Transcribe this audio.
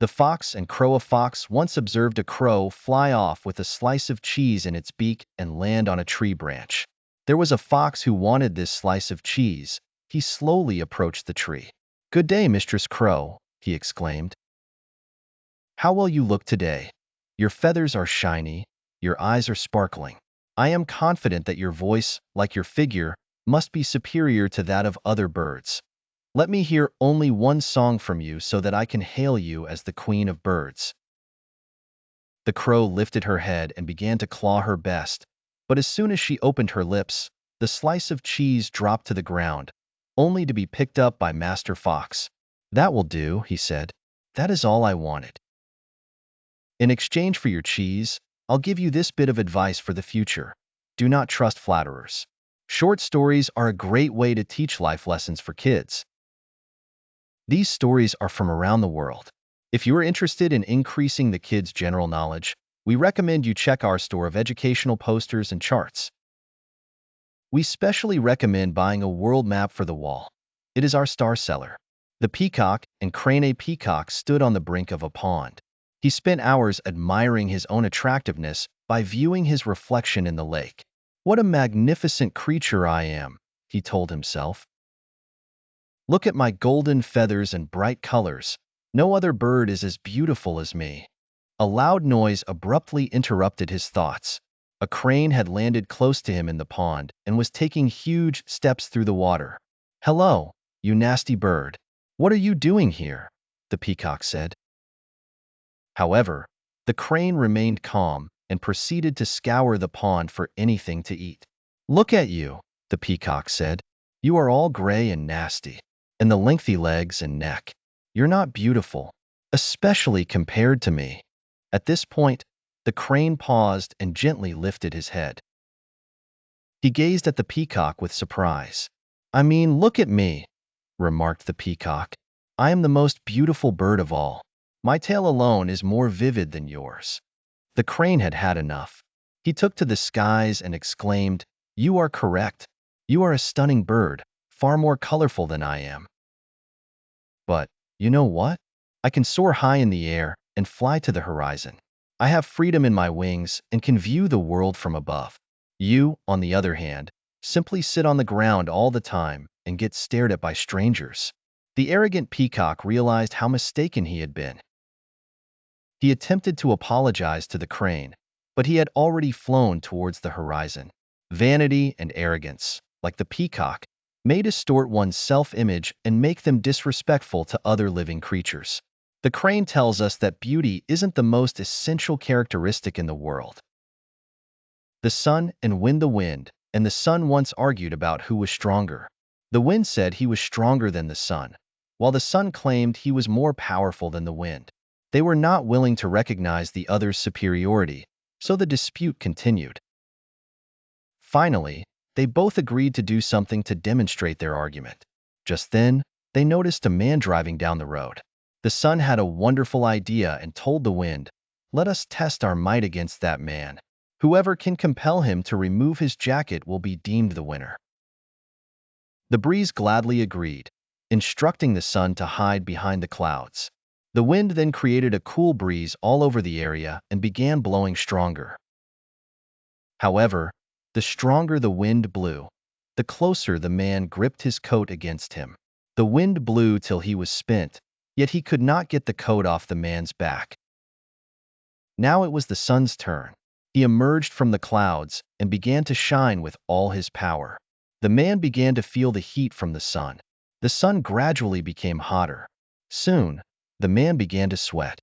The fox and crow. A fox once observed a crow fly off with a slice of cheese in its beak and land on a tree branch. There was a fox who wanted this slice of cheese. He slowly approached the tree. "Good day, Mistress Crow," he exclaimed. "How well you look today. Your feathers are shiny, your eyes are sparkling. I am confident that your voice, like your figure, must be superior to that of other birds. Let me hear only one song from you so that I can hail you as the queen of birds." The crow lifted her head and began to claw her best, but as soon as she opened her lips, the slice of cheese dropped to the ground, only to be picked up by Master Fox. "That will do," he said. "That is all I wanted. In exchange for your cheese, I'll give you this bit of advice for the future. Do not trust flatterers." Short stories are a great way to teach life lessons for kids. These stories are from around the world. If you are interested in increasing the kids' general knowledge, we recommend you check our store of educational posters and charts. We specially recommend buying a world map for the wall. It is our star seller. The peacock and crane. A peacock stood on the brink of a pond. He spent hours admiring his own attractiveness by viewing his reflection in the lake. "What a magnificent creature I am," he told himself. "Look at my golden feathers and bright colors. No other bird is as beautiful as me." A loud noise abruptly interrupted his thoughts. A crane had landed close to him in the pond and was taking huge steps through the water. "Hello, you nasty bird. What are you doing here?" the peacock said. However, the crane remained calm and proceeded to scour the pond for anything to eat. "Look at you," the peacock said. "You are all gray and nasty, and the lengthy legs and neck. You're not beautiful, especially compared to me." At this point, the crane paused and gently lifted his head. He gazed at the peacock with surprise. "I mean, look at me," remarked the peacock. "I am the most beautiful bird of all. My tail alone is more vivid than yours." The crane had had enough. He took to the skies and exclaimed, "You are correct. You are a stunning bird, far more colorful than I am. But, you know what? I can soar high in the air and fly to the horizon. I have freedom in my wings and can view the world from above. You, on the other hand, simply sit on the ground all the time and get stared at by strangers." The arrogant peacock realized how mistaken he had been. He attempted to apologize to the crane, but he had already flown towards the horizon. Vanity and arrogance, like the peacock, may distort one's self-image and make them disrespectful to other living creatures. The crane tells us that beauty isn't the most essential characteristic in the world. The sun and wind. The wind and the sun once argued about who was stronger. The wind said he was stronger than the sun, while the sun claimed he was more powerful than the wind. They were not willing to recognize the other's superiority, so the dispute continued. Finally, they both agreed to do something to demonstrate their argument. Just then, they noticed a man driving down the road. The sun had a wonderful idea and told the wind, "Let us test our might against that man. Whoever can compel him to remove his jacket will be deemed the winner." The breeze gladly agreed, instructing the sun to hide behind the clouds. The wind then created a cool breeze all over the area and began blowing stronger. However, the stronger the wind blew, the closer the man gripped his coat against him. The wind blew till he was spent, yet he could not get the coat off the man's back. Now it was the sun's turn. He emerged from the clouds and began to shine with all his power. The man began to feel the heat from the sun. The sun gradually became hotter. Soon, the man began to sweat.